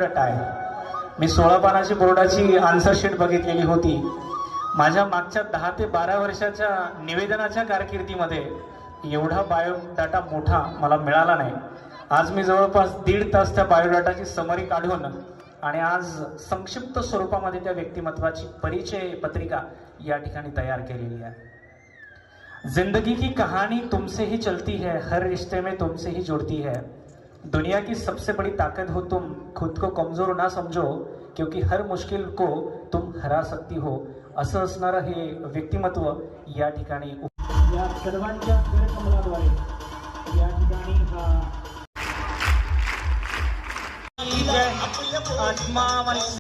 Biodata आहे. मी 16 पानाची बोर्डाची आन्सर शीट बघितलेली होती. माझ्या मागच्या 10 ते 12 वर्षाच्या निवेदनाच्या कारकिर्दीमध्ये एवढा बायोडाटा मोठा मला मिळाला नाही. आज मी जवळपास 1.5 तास त्या बायोडाटाची समरी काढून आणि आज संक्षिप्त स्वरूपामध्ये त्या व्यक्तिमत्वाची परिचय पत्रिका या ठिकाणी तयार केलेली आहे. जिंदगी की कहानी तुमसे ही चलती है, हर रिश्ते में तुमसे ही जुड़ती है. दुनिया की सबसे बड़ी ताकत हो तुम, खुद को कमजोर ना समझो, क्योंकि हर मुश्किल को तुम हरा सकती हो. असं असणारं हे व्यक्तिमत्व या ठिकाणी या सर्वांच्या गैरसमजाद्वारे या ठिकाणी हा आत्मा